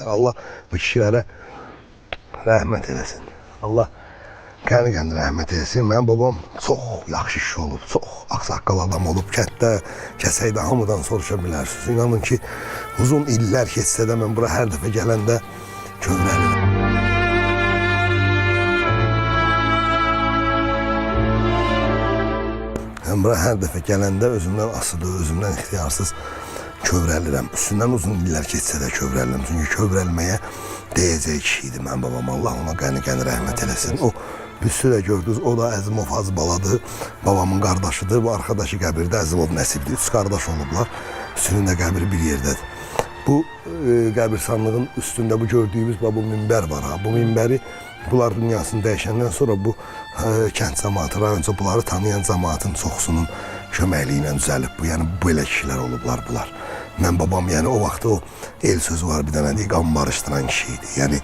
Allah bu kişilərə rəhmət eləsin. Allah qəni-qəni rəhmət eləsin. Mənim babam çox yaxşı kişi olub, çox ağsaqqal adam olub. Kənddə, kəsəkdə hamıdan soruşa bilərsiniz. İnanın ki, uzun illər keçsə də mən bura hər dəfə gələndə kövrəlirəm. Mən bura hər dəfə gələndə özümdən asılı, özümdən ixtiyarsız kövrəlirəm. Üstündən uzun illər keçsə də kövrəlirəm. Çünki kövrəlməyə deyəcək kişi idi mənim babam. Allah ona qəni-qəni rəhmət eləsin. O büsü də gördünüz, o da Əzimov Hacbaladır. Babamın qardaşıdır. Bu arkadaşı qəbirdə Əzimov Nəsibdir. Üç qardaş olublar. Üçünün də qəbri bir yerdədir. Bu qəbirstanlığın üstündə bu gördüyümüz bu minbər var. Bu minbəri bunlar dünyasını dəyişəndən sonra bu kənd cəmaatı, rayonca bunları tanıyan cəmaatın çoxsunun köməkliyi ilə düzəlib bu. Yəni belə kişilər olublar bunlar. Mən babam yəni o vaxt o el sözü var bir dənə deyir, qan barışdıran kişi idi. Yəni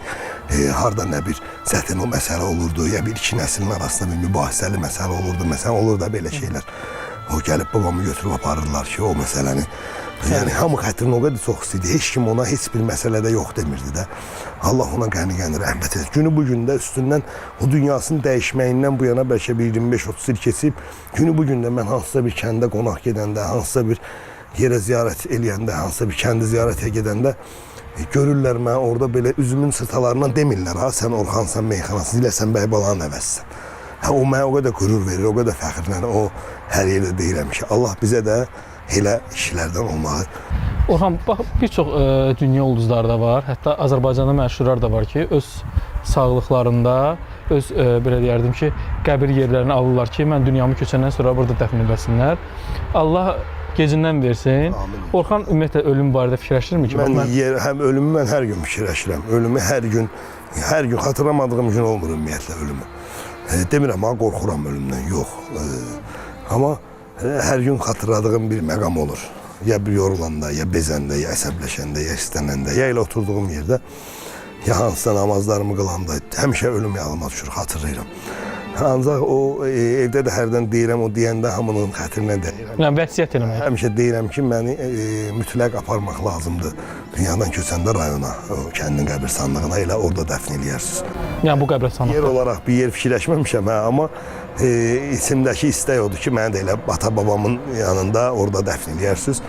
harda nə bir çətin o məsələ olurdu, ya bir iki nəslin arasında bir mübahisəli məsələ olurdu. Məsələn olur da belə şeylər. O gəlib babamı götürüb aparırlar ki, o məsələni yəni hamı xətrini o qədər çox istəyirdi. Heç kim ona heç bir məsələdə yox demirdi də. Allah ona qəni-qəni rəhmət etsin. Günü bu gündə üstündən o dünyasının dəyişməyindən bu yana bəlkə bir 25-30 il keçib. Günü bu gündə mən hansısa bir kəndə qonaq gedəndə, hansısa bir yerə ziyarət eləyəndə, hansısa bir kəndi ziyarətə gedəndə görürlər mənə orada belə üzümün sırtalarından demirlər, ha sən Orxansan, meyxanasız ilə sən Bəybalanın əvəzsən. O mənə o qədər qürur verir, o qədər fəxrlənir, o hər yerdə deyirəm ki, Allah bizə də elə işlərdən olmalı. Orxan, bax, bir çox dünya ulduzları da var, hətta Azərbaycanda məşhurlar da var ki, öz sağlıqlarında, öz belə deyərdim ki, qəbir yerlərini alırlar ki, mən dünyamı köçəndən sonra burada dəfn edəsinlər. Allah gecindən versin. Amin. Orxan ümumiyyətlə ölüm barədə fikirləşirmi ki? Həm ölümü mən hər gün fikirləşirəm. Ölümü hər gün xatırlamadığım gün olmur ümumiyyətlə ölümü. Demirəm ha, qorxuram ölümdən, yox. Amma hər gün xatırladığım bir məqam olur. Ya bir yorulanda, ya bezəndə, ya əsəbləşəndə, ya istənəndə, ya elə oturduğum yerdə, ya hansısa namazlarımı qılanda həmişə ölüm yadıma düşür, xatırlayıram. Ancaq o evdə də hərdən deyirəm, o deyəndə hamının xətrinə deyirəm. Yəni vəsiyyət eləmək. Həmişə deyirəm ki, məni mütləq aparmaq lazımdır. Dünyadan köçəndə rayona, o kəndin qəbirstanlığına elə orada dəfn eləyərsiniz. Yəni bu qəbirstanlıqda. Yer olaraq bir yer fikirləşməmişəm, amma içimdəki istək odur ki, məni də elə ata-babamın yanında orada dəfn eləyərsiniz.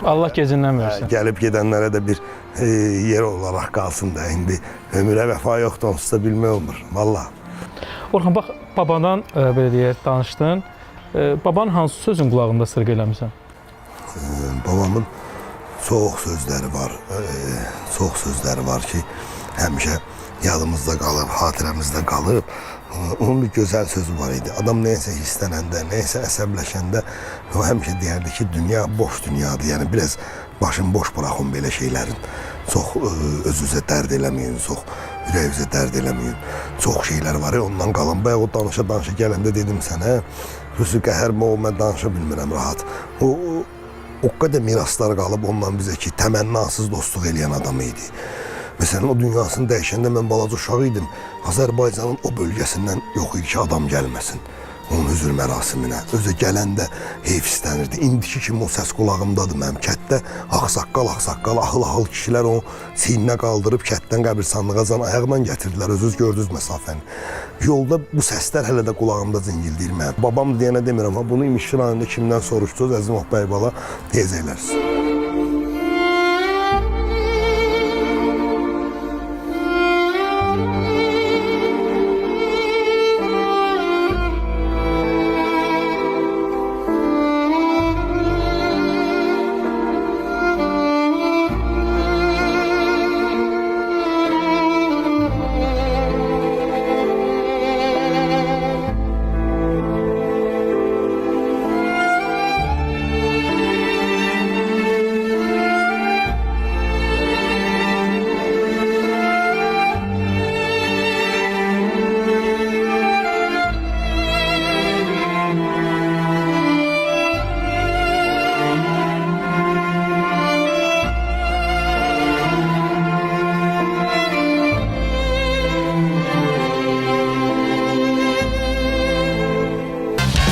Allah gecindən versin. Gəlib gedənlərə də bir yer olaraq qalsın da. İndi ömürə vəfa yoxdur, onsuz da bilmək olmur. Vallahi. Orxan, bax, babadan belə deyək, danışdın. Babanın hansı sözün qulağında sırq eləmirsən? Babamın çox sözləri var. Çox sözləri var ki, həmişə yadımızda qalıb, xatirəmizdə qalıb. Onun bir gözəl sözü var idi. Adam nəyəsə hissənəndə, nəyəsə əsəbləşəndə o həmişə deyərdi ki, dünya boş dünyadır. Yəni, biraz başını boş bıraxın belə şeylərin. Çox özünüzə dərd eləməyin, çox ürəyinizə dərd eləməyin. Çox şeylər var ya, ondan qalan. Bayaq o danışa gələndə dedim sənə, Rüsü qəhərmə ol, mən danışa bilmirəm rahat. O qədər miraslar qalıb ondan bizə ki, təmənnasız dostluq eləyən adam idi. Məsələn, o dünyasını dəyişəndə mən balaca uşaq idim. Azərbaycanın o bölgəsindən yox idi ki, adam gəlməsin onun üzür mərasiminə. Özə gələndə heyf istənirdi. İndiki kimi o səs qulağımdadır mənim. Kətdə ağsaqqal, ahıl-ahıl kişilər onu siyninə qaldırıb kətdən qəbirstanlığa can ayaqla gətirdilər. Özünüz gördünüz məsafəni. Yolda bu səslər hələ də qulağımda zingildiyir mənim. Babam deyənə demirəm, bunu İmişli rayonunda kimdən soruşdunuz, Əzimov Bəybala deyəcəklərsiniz.